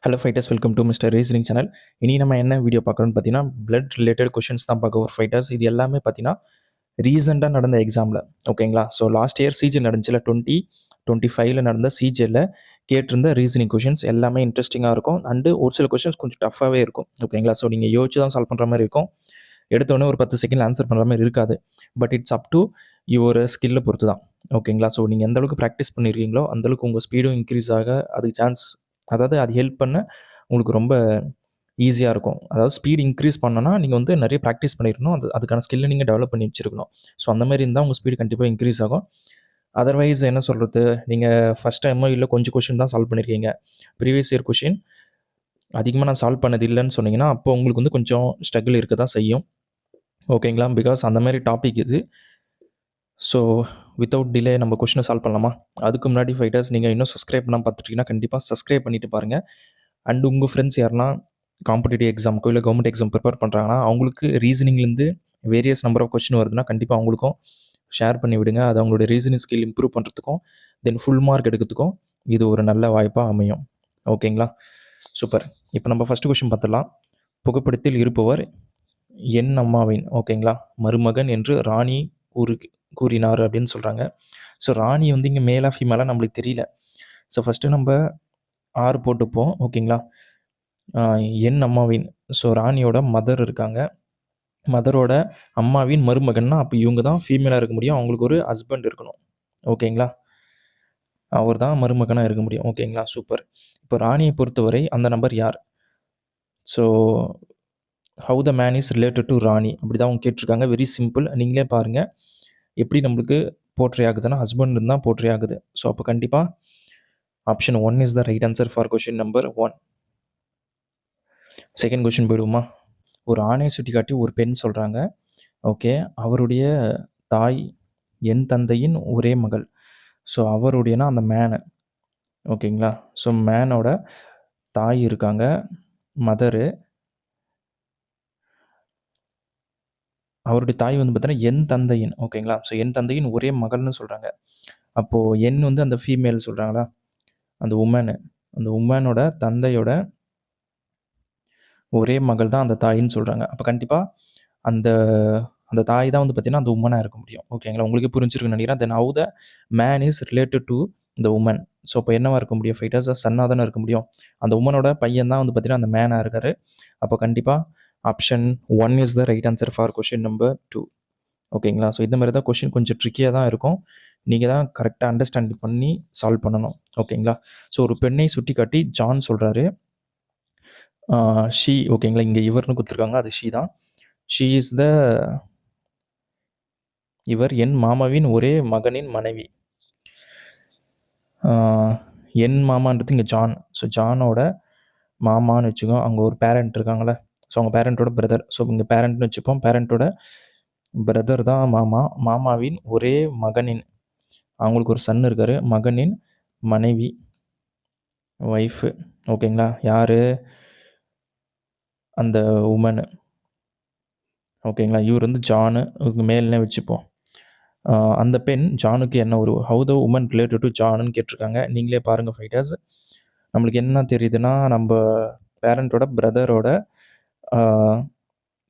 Hello fighters, welcome to mister reasoning channel. இனி நம்ம என்ன வீடியோ பார்க்குறோன்னு பார்த்தீங்கன்னா, பிளட் ரிலேட்டட் கொஷின்ஸ் தான் பார்க்க ஒரு ஃபைட்டர்ஸ். இது எல்லாமே பார்த்தீங்கன்னா ரீசெண்டாக நடந்த எக்ஸாமில், ஓகேங்களா? ஸோ லாஸ்ட் இயர் சிஜி நடந்துச்சுல, 2025 நடந்த சிஜியில் கேட்டிருந்த ரீசனிங் கொஷின்ஸ் எல்லாமே இன்ட்ரெஸ்டிங்காக இருக்கும். அண்டு ஒரு சில கொஷின்ஸ் கொஞ்சம் டஃப்பாகவே இருக்கும், ஓகேங்களா? ஸோ நீங்கள் யோசிச்சு தான் சால்வ் பண்ணுற மாதிரி இருக்கும். எடுத்தோடனே ஒரு 10 செகண்ட் ஆன்சர் பண்ணுற மாதிரி இருக்காது. But it's up to your ஸ்கில்லை பொறுத்து தான், ஓகேங்களா? ஸோ நீங்கள் எந்த அளவுக்கு ப்ராக்டிஸ் பண்ணியிருக்கீங்களோ அந்தளவுக்கு உங்கள் ஸ்பீடும் இன்க்ரீஸ் ஆக அதுக்கு சான்ஸ், அதாவது அது ஹெல்ப் பண்ண உங்களுக்கு ரொம்ப ஈஸியாக இருக்கும். அதாவது ஸ்பீட் இன்க்ரீஸ் பண்ணனா நீங்கள் வந்து நிறைய ப்ராக்டிஸ் பண்ணியிருக்கணும். அதுக்கான ஸ்கில்லை நீங்கள் டெவலப் பண்ணி வச்சுருக்கணும். ஸோ அந்த மாதிரி இருந்தால் உங்கள் ஸ்பீடு கண்டிப்பாக இன்க்ரீஸ் ஆகும். அதர்வைஸ் என்ன சொல்கிறது, நீங்கள் ஃபஸ்ட் டைமோ இல்லை கொஞ்சம் கொஷின் தான் சால்வ் பண்ணியிருக்கீங்க, ப்ரீவியஸ் இயர் கொஷின் அதிகமாக நான் சால்வ் பண்ணது இல்லைன்னு சொன்னீங்கன்னா, அப்போ உங்களுக்கு வந்து கொஞ்சம் ஸ்ட்ரகிள் இருக்க தான் செய்யும், ஓகேங்களா? பிகாஸ் அந்த மாதிரி டாபிக் இது. ஸோ வித்தவுட் டிலே நம்ம கொஷினை சால்வ் பண்ணலாமா? அதுக்கு முன்னாடி ஃபைட்டர்ஸ், நீங்கள் இன்னும் சப்ஸ்கிரைப் பண்ணால் பார்த்துட்டிங்கன்னா கண்டிப்பாக சப்ஸ்கிரைப் பண்ணிவிட்டு பாருங்கள். அண்ட் உங்கள் ஃப்ரெண்ட்ஸ் யாருன்னா காம்படிட்டிவ் எக்ஸாமுக்கோ இல்லை கவர்மெண்ட் எக்ஸாம் ப்ரிப்பேர் பண்ணுறாங்கன்னா, அவங்களுக்கு ரீசனிங்லேருந்து வேரியஸ் நம்பர் ஆஃப் கொஷின் வருதுன்னா கண்டிப்பாக அவங்களுக்கும் ஷேர் பண்ணி விடுங்க. அது அவங்களோட ரீசனிங் ஸ்கில் இம்ப்ரூவ் பண்ணுறதுக்கும் தென் ஃபுல் மார்க் எடுக்கிறதுக்கும் இது ஒரு நல்ல வாய்ப்பாக அமையும், ஓகேங்களா? சூப்பர். இப்போ நம்ம ஃபஸ்ட்டு கொஷின் பார்த்துடலாம். புகைப்படத்தில் இருப்பவர் என் அம்மாவின், ஓகேங்களா, மருமகன் என்று ராணி கூறினார் அப்படின்னு சொல்கிறாங்க. ஸோ ராணி வந்து இங்கே மேலா ஃபீமேலாக நம்மளுக்கு தெரியல. ஸோ ஃபஸ்ட்டு நம்ம ஆறு போட்டுப்போம், ஓகேங்களா? என் அம்மாவின், ஸோ ராணியோட மதர் இருக்காங்க. மதரோட அம்மாவின் மருமகன்னா அப்போ இவங்க தான் ஃபீமேலாக இருக்க முடியும். அவங்களுக்கு ஒரு ஹஸ்பண்ட் இருக்கணும், ஓகேங்களா? அவர் தான் மருமகனாக இருக்க முடியும், ஓகேங்களா? சூப்பர். இப்போ ராணியை பொறுத்தவரை அந்த நம்பர் யார்? So how the man is related to Rani, அப்படி தான் அவங்க கேட்டிருக்காங்க. Very simple. நீங்களே பாருங்கள் எப்படி நம்மளுக்கு போர்ட்ரே ஆகுதுன்னா ஹஸ்பண்ட் இருந்தால் போர்ட்ரே ஆகுது. ஸோ அப்போ கண்டிப்பாக option 1 is the right answer for question number 1. Second question போயிடுவோமா? ஒரு ஆணையை சுட்டி காட்டி ஒரு பெண் சொல்கிறாங்க, ஓகே, அவருடைய தாய் என் தந்தையின் ஒரே மகள். ஸோ அவருடையனா அந்த மேனு, ஓகேங்களா? ஸோ மேனோட தாய் இருக்காங்க, மதரு. அவருடைய தாய் வந்து பார்த்தீங்கன்னா என் தந்தையின், ஓகேங்களா? ஸோ என் தந்தையின் ஒரே மகள்னு சொல்கிறாங்க. அப்போது என் வந்து அந்த ஃபீமேல் சொல்கிறாங்களா, அந்த உமனு, அந்த உமனோட தந்தையோட ஒரே மகள் தான் அந்த தாயின்னு சொல்கிறாங்க. அப்போ கண்டிப்பாக அந்த அந்த தாய் தான் வந்து பார்த்திங்கன்னா அந்த உமனாக இருக்க முடியும், ஓகேங்களா? உங்களுக்கே புரிஞ்சிருக்குன்னு நினைக்கிறேன். Then how the man is related to the woman. So இப்போ என்னவாக இருக்க முடியும் ஃபைட்டர்ஸ்? சன்னாக தானே இருக்க முடியும். அந்த உமனோட பையன் தான் வந்து பார்த்திங்கன்னா அந்த மேனாக இருக்கார். அப்போ கண்டிப்பாக option 1 is the right answer for question number 2, ஓகேங்களா? ஸோ இந்த மாதிரி தான் கொஷின் கொஞ்சம் ட்ரிக்கியாக தான் இருக்கும். நீங்கள் தான் கரெக்டாக அண்டர்ஸ்டாண்ட் பண்ணி சால்வ் பண்ணணும், ஓகேங்களா? ஸோ ஒரு பெண்ணை சுட்டி காட்டி ஜான் சொல்கிறாரு, ஷீ, ஓகேங்களா? இங்கே இவர்னு கொடுத்துருக்காங்க, அது ஷீ தான். ஷீ இஸ் த, இவர் என் மாமாவின் ஒரே மகனின் மனைவி. என் மாமான்றது இங்கே ஜான். ஸோ ஜானோட மாமான்னு வச்சுக்கோ. அங்கே ஒரு பேரண்ட் இருக்காங்களே, ஸோ அவங்க பேரண்ட்டோட பிரதர். ஸோ இங்கே பேரண்ட்னு வச்சுப்போம். பேரண்ட்டோட பிரதர் தான் மாமா. மாமாவின் ஒரே மகனின், அவங்களுக்கு ஒரு சன் இருக்கார், மகனின் மனைவி, ஒய்ஃபு, ஓகேங்களா? யார்? அந்த உமனு, ஓகேங்களா? இவர் வந்து ஜானு, மேல்னே வச்சுப்போம். அந்த பெண் ஜானுக்கு என்ன ஒரு how the woman related to ஜானுன்னு கேட்டிருக்காங்க. நீங்களே பாருங்கள் ஃபைட்டர்ஸ். நம்மளுக்கு என்ன தெரியுதுன்னா, நம்ம பேரண்ட்டோட பிரதரோட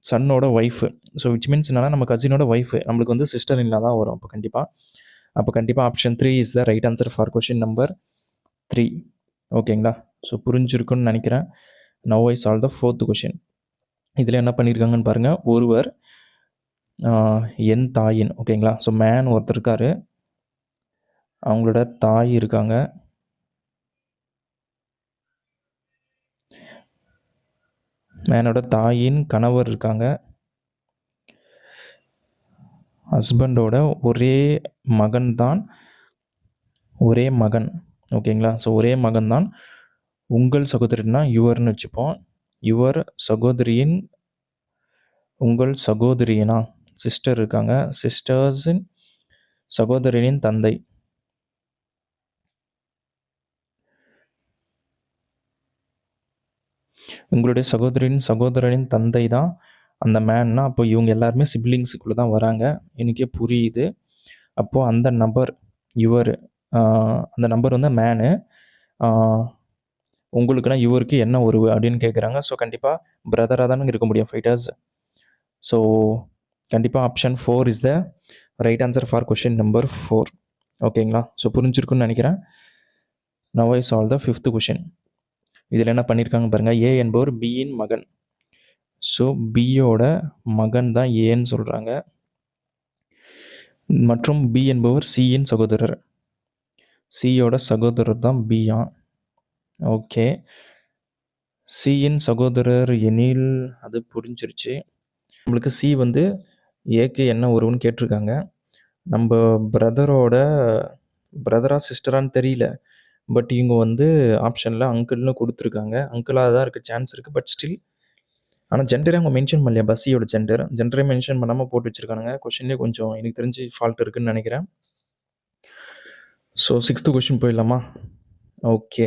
சன்னோட ஒய்ஃபு. ஸோ விச் மீன்ஸ் என்னன்னா நம்ம கசினோட ஒய்ஃபு, நம்மளுக்கு வந்து சிஸ்டர் இன்லா தான் வரும். அப்போ கண்டிப்பாக option 3 is the right answer for question number 3, ஓகேங்களா? ஸோ புரிஞ்சிருக்குன்னு நினைக்கிறேன். Now I solve the 4th question. இதில் என்ன பண்ணியிருக்காங்கன்னு பாருங்கள். ஒருவர் என் தாயின், ஓகேங்களா? ஸோ மேன் ஒருத்தர் இருக்கார், அவங்களோட தாய் இருக்காங்க, மேனோட தாயின் கணவர் இருக்காங்க, ஹஸ்பண்டோட ஒரே மகன் தான், ஒரே மகன், ஓகேங்களா? ஸோ ஒரே மகன் தான். உங்கள் சகோதரினா யுவர்னு வச்சுப்போம். யுவர் சகோதரியின், உங்கள் சகோதரியினா சிஸ்டர் இருக்காங்க, சிஸ்டர்ஸின் சகோதரனின் தந்தை, உங்களுடைய சகோதரனின் தந்தை தான் அந்த மேன்னா. அப்போ இவங்க எல்லாருமே சிப்ளிங்ஸுக்குள்ளே தான் வராங்க, எனக்கே புரியுது. அப்போது அந்த நபர் யுவர், அந்த நம்பர் வந்து மேனு, உங்களுக்குன்னா இவருக்கு என்ன உறவு அப்படின்னு கேட்குறாங்க. ஸோ கண்டிப்பாக பிரதராக தானே இருக்க முடியும் ஃபைட்டர்ஸ். ஸோ கண்டிப்பாக option 4 is the right answer for question number 4. ஓகேங்களா? ஸோ புரிஞ்சிருக்குன்னு நினைக்கிறேன். Now I solve the 5th question. இதில் என்ன பண்ணியிருக்காங்க பாருங்கள். ஏ என்பவர் பியின் மகன். ஸோ பியோட மகன் தான் ஏன்னு சொல்கிறாங்க. மற்றும் பி என்பவர் சியின் சகோதரர். சியோட சகோதரர் தான் பியா. ஓகே. சியின் சகோதரர் எனில் அது புரிஞ்சிருச்சு. நம்மளுக்கு சி வந்து ஏக்கு என்ன உறவுன்னு கேட்டிருக்காங்க. நம்ம பிரதரா சிஸ்டரான்னு தெரியல. பட் இவங்க வந்து ஆப்ஷனில் அங்கிள்னு கொடுத்துருக்காங்க. அங்கிளாக தான் இருக்க சான்ஸ் இருக்குது. பட் ஸ்டில் ஆனால் ஜெண்டரே அவங்க மென்ஷன் பண்ணலையா? பஸ்ஸியோட ஜெண்டரே மென்ஷன் பண்ணாமல் போட்டு வச்சுருக்கானுங்க. கொஷின்லேயே கொஞ்சம் எனக்கு தெரிஞ்சு ஃபால்ட் இருக்குதுன்னு நினைக்கிறேன். ஸோ 6th கொஷின் போயிடலாமா? ஓகே.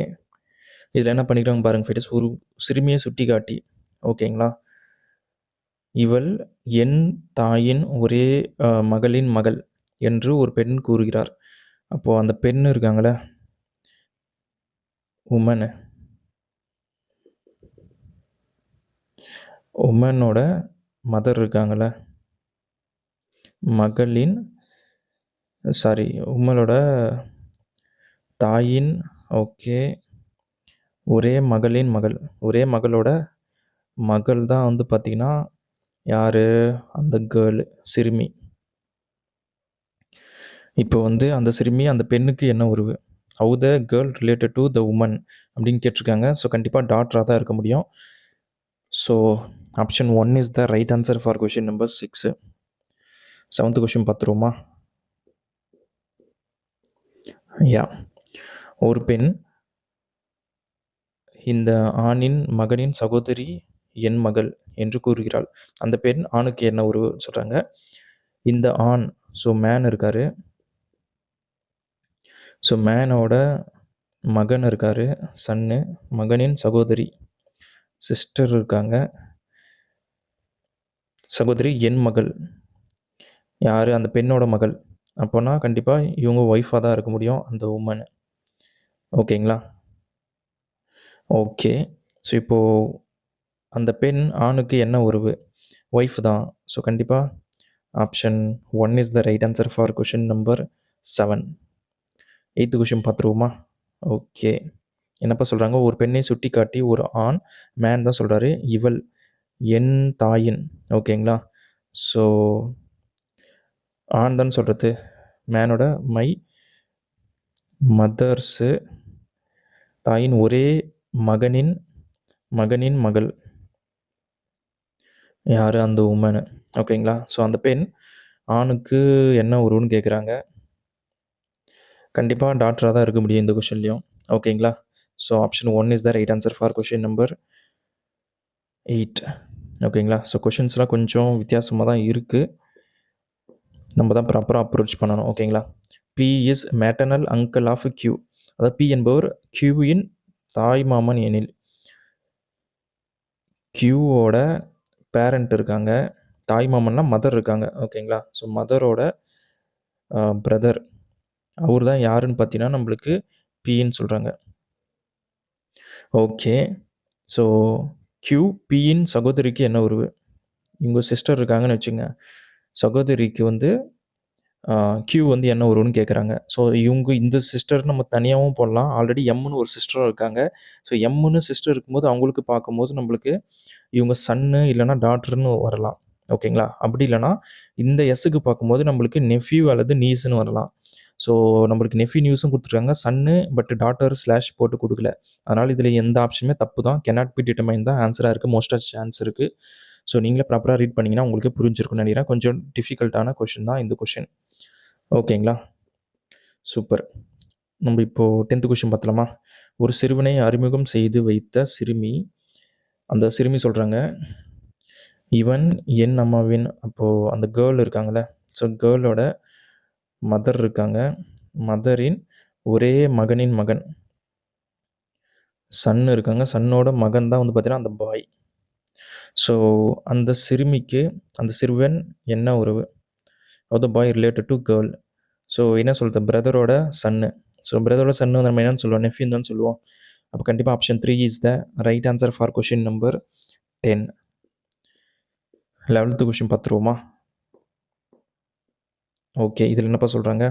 இதில் என்ன பண்ணிக்கிறாங்க பாருங்கள் ஃபைட்டர்ஸ். ஒரு சிறுமியை சுட்டி காட்டி, ஓகேங்களா, இவள் என் தாயின் ஒரே மகளின் மகள் என்று ஒரு பெண் கூறுகிறார். அப்போது அந்த பெண் இருக்காங்களே, உமனோட மதர் இருக்காங்களே, உமனோட தாயின், ஓகே, ஒரே மகளின் மகள், ஒரே மகளோட மகள் தான் வந்து பார்த்திங்கன்னா யார்? அந்த கேர்ள், சிறுமி. இப்போ வந்து அந்த சிறுமி அந்த பெண்ணுக்கு என்ன உறவு? How the girl related to the woman அப்படின்னு கேட்டிருக்காங்க. ஸோ கண்டிப்பாக டாட்டராக தான் இருக்க முடியும். So option 1 is the right answer for question number 6. 7th question பார்த்துருவோமா? ஒரு பெண் இந்த ஆணின் மகனின் சகோதரி என் மகள் என்று கூறுகிறாள். அந்த பெண் ஆணுக்கு என்ன உறவு சொல்கிறாங்க. இந்த ஆண், ஸோ மேன் இருக்கார். ஸோ மேனோட மகன் இருக்கார், சன்னு. மகனின் சகோதரி சிஸ்டர் இருக்காங்க. சகோதரி என் மகள் யார்? அந்த பெண்ணோட மகள். அப்போனா கண்டிப்பாக இவங்க ஒய்ஃபாக தான் இருக்க முடியும், அந்த உமன். ஓகேங்களா? ஓகே. ஸோ இப்போது அந்த பெண் ஆணுக்கு என்ன உறவு? ஒய்ஃப் தான். ஸோ கண்டிப்பாக option 1 is the right answer for question number 7. 8th question பார்த்துருவோமா? ஓகே. என்னப்பா சொல்கிறாங்க, ஒரு பெண்ணை சுட்டி காட்டி ஒரு ஆண், மேன் தான் சொல்கிறாரு, இவள் என் தாயின். ஓகேங்களா? ஸோ ஆண் தான் சொல்கிறது, மேனோட மை மதர்ஸு தாயின் ஒரே மகனின் மகள் யார்? அந்த உமனு. ஓகேங்களா? ஸோ அந்த பெண் ஆணுக்கு என்ன உறவுன்னு கேட்குறாங்க. கண்டிப்பாக டாக்டராக தான் இருக்க முடியும் இந்த கொஷின்லையும். ஓகேங்களா? So option 1 is the right answer for question number 8. ஓகேங்களா? ஸோ கொஷின்ஸ்லாம் கொஞ்சம் வித்தியாசமாக தான் இருக்குது. நம்ம தான் ப்ராப்பராக அப்ரோச் பண்ணணும். ஓகேங்களா? P is maternal uncle of Q. அதாவது பி என்பவர் கியூவின் தாய் மாமன் எனில், கியூவோட பேரண்ட் இருக்காங்க, தாய் மாமன்னா மதர் இருக்காங்க. ஓகேங்களா? ஸோ மதரோட பிரதர், அவர் தான் யாருன்னு பார்த்தீங்கன்னா நம்மளுக்கு பின்னு சொல்கிறாங்க. ஓகே. ஸோ கியூ பியின் சகோதரிக்கு என்ன உறவு? இவங்க சிஸ்டர் இருக்காங்கன்னு வச்சுங்க. சகோதரிக்கு வந்து கியூ வந்து என்ன உறவுன்னு கேட்குறாங்க. ஸோ இவங்க இந்த சிஸ்டர் நம்ம தனியாகவும் போடலாம். ஆல்ரெடி எம்முன்னு ஒரு சிஸ்டரும் இருக்காங்க. ஸோ எம்முன்னு சிஸ்டர் இருக்கும்போது அவங்களுக்கு பார்க்கும்போது நம்மளுக்கு இவங்க சன்னு இல்லைனா டாட்டர்னு வரலாம். ஓகேங்களா? அப்படி இல்லைனா இந்த எஸ்ஸுக்கு பார்க்கும்போது நம்மளுக்கு நெஃப்யூ அல்லது நீஸ்ன்னு வரலாம். ஸோ நம்மளுக்கு நெஃப்யூ நியூஸும் கொடுத்துருக்காங்க, சன்னு பட் டாட்டர் ஸ்லாஷ் போட்டு கொடுக்கல. அதனால் இதில் எந்த ஆப்ஷனுமே தப்பு தான். கேனாட் பி டிட்டர்மைன் தான் ஆன்சராக இருக்குது. மோஸ்ட்டாக சான்ஸ் இருக்குது. ஸோ நீங்களே ப்ராப்பராக ரீட் பண்ணிங்கன்னா உங்களுக்கே புரிஞ்சிருக்குன்னு நினைக்கிறேன். கொஞ்சம் டிஃபிகல்ட்டான கொஷின் தான் இந்த கொஷின். ஓகேங்களா? சூப்பர். நம்ம இப்போது 10th கொஷின் பார்த்தலாமா? ஒரு சிறுவனை அறிமுகம் செய்து வைத்த சிறுமி, அந்த சிறுமி சொல்கிறாங்க, இவன் என் அம்மாவின். அப்போது அந்த கேர்ள் இருக்காங்களே, ஸோ கேர்ளோட மதர் இருக்காங்க, மதரின் ஒரே மகனின் மகன் சன் இருக்காங்க, சன்னோட மகன் தான் வந்து பார்த்தீங்கன்னா அந்த பாய். ஸோ அந்த சிறுமிக்கு அந்த சிறுவன் என்ன உறவு? த பாய் ரிலேட்டட் டு கேர்ள். ஸோ என்ன சொல்கிறது, பிரதரோட சன்னு. ஸோ பிரதரோட சன்னு நம்ம என்னன்னு சொல்லுவோம், நெஃப்யூன்னு தான் சொல்லுவோம். அப்போ கண்டிப்பாக option 3 is the right answer for question number 10. 11th question பார்த்துருவோமா? ஓகே, இதில் என்னப்பா சொல்கிறாங்க?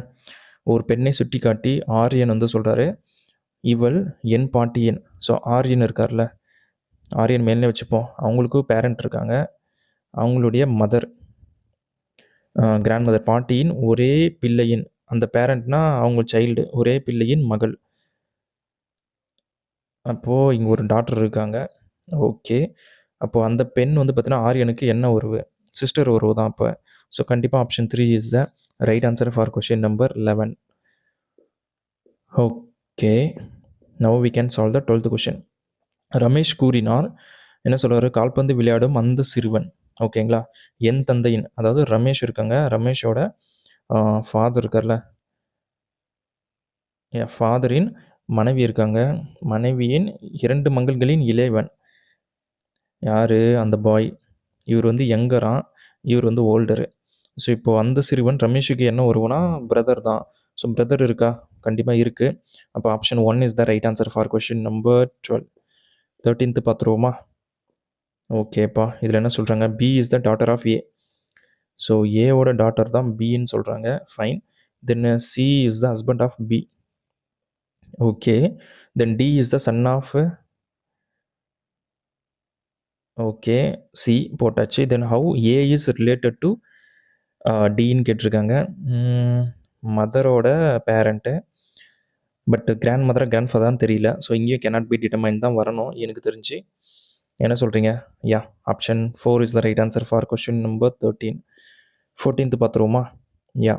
ஒரு பெண்ணை சுட்டி காட்டி ஆரியன் வந்து சொல்கிறாரு, இவள் என் பாட்டியன். ஸோ ஆரியன் இருக்கார்ல, ஆரியன் மேலே வச்சுப்போம். அவங்களுக்கும் பேரண்ட் இருக்காங்க, அவங்களுடைய மதர், கிராண்ட் மதர், பாட்டியின் ஒரே பிள்ளையின், அந்த பேரண்ட்னா அவங்க சைல்டு, ஒரே பிள்ளையின் மகள். அப்போது இங்கே ஒரு டாக்டர் இருக்காங்க. ஓகே, அப்போது அந்த பெண் வந்து பார்த்தீங்கன்னா ஆரியனுக்கு என்ன உறவு? சிஸ்டர் உறவு தான் அப்போ. ஸோ கண்டிப்பாக option 3 is the right answer for question number 11. Okay, now we can solve the 12th question. Ramesh கூறினார், என்ன சொல்கிறாரு? கால்பந்து விளையாடும் அந்த சிறுவன். ஓகேங்களா, என் தந்தையின், அதாவது ரமேஷ் இருக்காங்க, ரமேஷோட ஃபாதர் இருக்கார்ல, ஃபாதரின் மனைவி இருக்காங்க, மனைவியின் 2 மங்கள்களின் இளையவன் யார்? அந்த பாய். இவர் வந்து யங்கரான், இவர் வந்து ஓல்டரு. ஸோ இப்போது அந்த சிறுவன் ரமேஷுக்கு என்ன உறவுனா பிரதர் தான். ஸோ பிரதர் இருக்கா? கண்டிப்பாக இருக்குது. அப்போ option 1 is the right answer for question number 12. 13th பார்த்துருவோமா? ஓகேப்பா, இதில் என்ன சொல்கிறாங்க? B is the daughter of A. So ஏவோட டாட்டர் தான் பின்னு சொல்கிறாங்க. Fine. Then C is the husband of B. Okay, then D is the son of, okay, C போட்டாச்சு. Then how A is related to டின்னு கேட்டிருக்காங்க. மதரோட parent, but grand mother grand ஃபாதர்னு தெரியல. So இங்கேயும் கேனாட் பி டிட்டர்மைன் தான் வரணும் எனக்கு தெரிஞ்சு. என்ன சொல்கிறீங்க? Yeah, option 4 is the right answer for question number 13. 14th பார்த்துருவோமா? யா,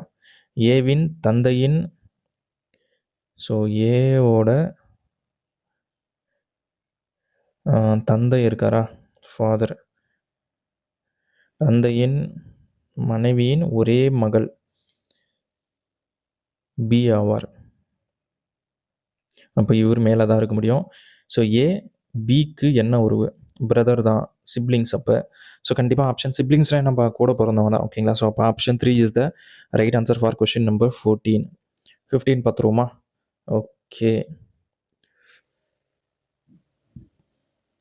ஏவின் தந்தையின், ஸோ ஏவோட தந்தை இருக்காரா? ஃபாதர், தந்தையின் மனைவியின் ஒரே மகள் பி ஆவார். அப்போ இவர் மேலே தான் இருக்க முடியும். ஸோ ஏ பிக்கு என்ன உறவு? பிரதர் தான், சிப்ளிங்ஸ் அப்போ. ஸோ கண்டிப்பாக ஆப்ஷன் சிப்ளிங்ஸ்லாம் நம்ம கூட பிறந்தவங்க தான். ஓகேங்களா, ஸோ அப்போ option 3 is the right answer for question number 14. 15 பார்த்துருவோமா? ஓகே,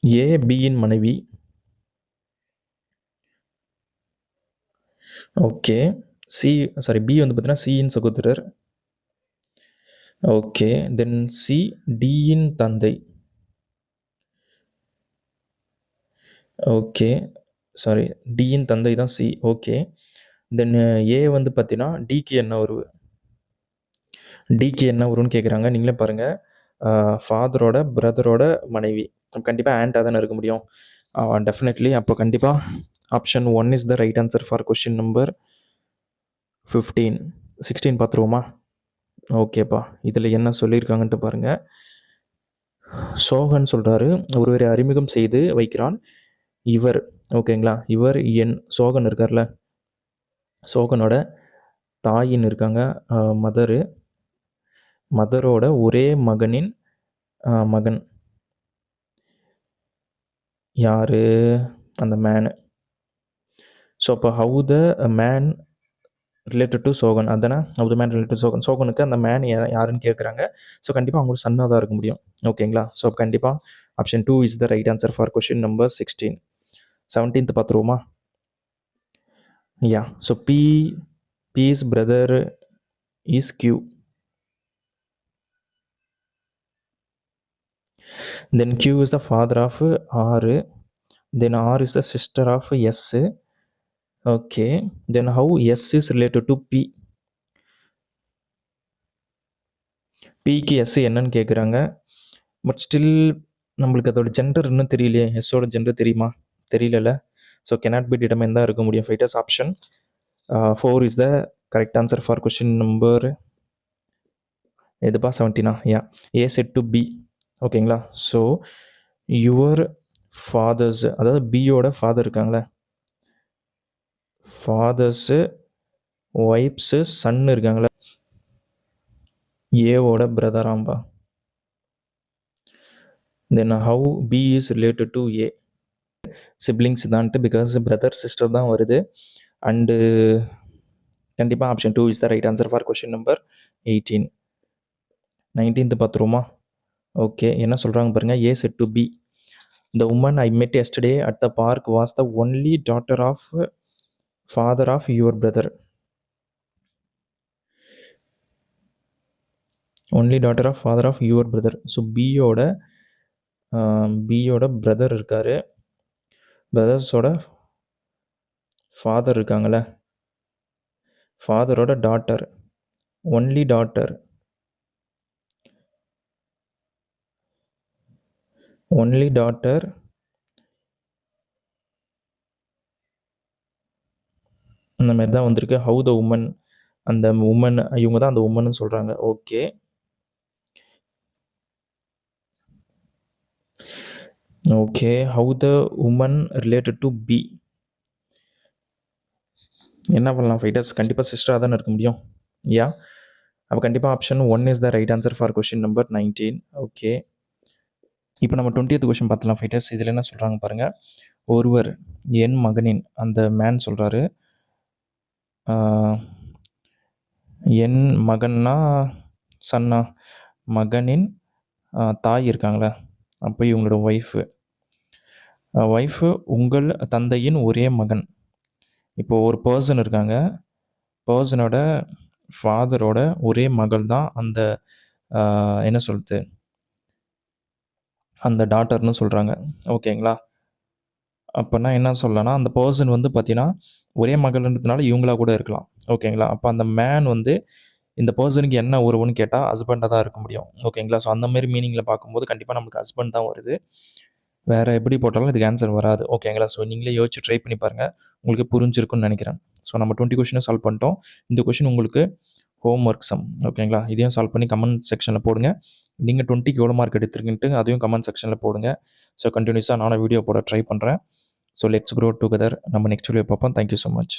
ஏ பியின் மனைவி. ஓகே, சி சாரி பி வந்து பார்த்தீங்கன்னா சியின் சகோதரர். ஓகே, தென் சி டியின் தந்தை. ஓகே, சாரி டியின் தந்தை தான் சி. ஓகே, தென் ஏ வந்து பார்த்தீங்கன்னா டிக்கு என்ன உறவு? டிக்கு என்ன உறவுன்னு கேட்குறாங்க. நீங்களே பாருங்கள், ஃபாதரோட பிரதரோட மனைவி. கண்டிப்பாக ஆண்ட்டாக தானே இருக்க முடியும். டெஃபினெட்லி. அப்போ கண்டிப்பாக option 1 is the right answer for question number 15. 16 பார்த்துருவோமா? ஓகேப்பா, இதில் என்ன சொல்லியிருக்காங்கன்ட்டு பாருங்கள். சோகன் சொல்கிறாரு, ஒருவரை அறிமுகம் செய்து வைக்கிறான். இவர், ஓகேங்களா, இவர் என் சோகன் இருக்கார்ல, சோகனோட தாயின் இருக்காங்க, மதரு, மதரோட ஒரே மகனின் மகன் யார்? அந்த மேனு. ஸோ அப்போ how the man related to Sohan, அதானே? How the man related Sohan. சோகனுக்கு அந்த மேன் யாருன்னு கேட்குறாங்க. ஸோ கண்டிப்பாக அவங்களுக்கு சன்னாக தான் இருக்க முடியும். ஓகேங்களா, ஸோ கண்டிப்பாக option 2 is the right answer for question number 16. 17th பார்த்துருவோமா? Yeah, so P's brother is Q. Then Q is the father of R. Then R is the sister of S. Okay, then how S is related to P? Pக்கு S என்னன்னு கேட்குறாங்க. But still நம்மளுக்கு அதோட gender இன்னும் தெரியலையே. எஸ்ஸோட gender தெரியுமா? தெரியல. So cannot be determined தான் இருக்க முடியும். Fighters option 4 is the correct answer for question number எதுப்பா 17. Yeah, A said to B. ஓகேங்களா, ஸோ யுவர் ஃபாதர்ஸ், அதாவது பியோட ஃபாதர் இருக்காங்களே, ஃபாதர்ஸு ஒய்ஃப்ஸு சன் இருக்காங்களே, ஏவோட பிரதராம்பா. Then how B is related to A? Siblings தான்ட்டு, பிகாஸ் பிரதர் சிஸ்டர் தான் வருது. அண்டு கண்டிப்பாக option 2 is the right answer for question number 18. 19th பார்த்துருவோமா? ஓகே, என்ன சொல்கிறாங்க பாருங்கள். A said to B, the woman I met yesterday at the park was the only daughter of father of your brother. Only daughter of father of your brother. So பியோட brother இருக்கார், பிரதர்ஸோட father இருக்காங்களே, ஃபாதரோட daughter, only daughter, only daughter அந்த மாதிரி தான் வந்திருக்கு. How the woman, அந்த உமன் இவங்க தான் அந்த உமன்னு சொல்கிறாங்க. Okay, okay. How the woman related to B. என்ன பண்ணலாம் ஃபைட்டர்ஸ்? கண்டிப்பாக சிஸ்டராக தானே இருக்க முடியும். யா, அப்போ கண்டிப்பாக option 1 is the right answer for question number 19. Okay, இப்போ நம்ம 20th கொஷின் பார்த்துலாம் ஃபைட்டர்ஸ். இதில் என்ன சொல்கிறாங்க பாருங்கள். ஒருவர் என் மகனின், அந்த மேன் சொல்கிறாரு, என் மகன்னா சன்னா, மகனின் தாய் இருக்காங்களே, அப்போ இவங்களோட ஒய்ஃபு உங்கள் தந்தையின் ஒரே மகன். இப்போது ஒரு பர்சன் இருக்காங்க, பர்சனோட ஃபாதரோட ஒரே மகள் தான் அந்த என்ன சொல்கிறது, அந்த டாட்டர்னு சொல்கிறாங்க. ஓகேங்களா? அப்போனா என்ன சொல்லலாம்னா, அந்த பர்சன் வந்து பார்த்தீங்கன்னா ஒரே மகள்ன்றதுனால இவங்களா கூட இருக்கலாம். ஓகேங்களா? அப்போ அந்த மேன் வந்து இந்த பர்சனுக்கு என்ன உறவுன்னு கேட்டால் ஹஸ்பண்டாக தான் இருக்க முடியும். ஓகேங்களா? ஸோ அந்த மாதிரி மீனிங்கில் பார்க்கும்போது கண்டிப்பாக நமக்கு ஹஸ்பண்ட் தான் வருது. வேறு எப்படி போட்டாலும் இதுக்கு ஆன்சர் வராது. ஓகேங்களா? ஸோ நீங்களே யோசிச்சு ட்ரை பண்ணி பாருங்கள், உங்களுக்கு புரிஞ்சிருக்குன்னு நினைக்கிறேன். ஸோ நம்ம 20 கொஷினை சால்வ் பண்ணிட்டோம். இந்த கொஷின் உங்களுக்கு ஹோம் ஒர்க் சம். ஓகேங்களா? இதையும் சால்வ் பண்ணி கமெண்ட் செக்ஷனில் போடுங்க. நீங்கள் 20க்கு எவ்வளோ மார்க் எடுத்திருக்குன்ட்டு அதையும் கமெண்ட் செக்ஷனில் போடுங்க. ஸோ கண்டினியூஸாக நானும் வீடியோ போட ட்ரை பண்ணுறேன். So let's grow together. நம்ம நெக்ஸ்ட் வீடியோ பார்ப்போம். Thank you so much.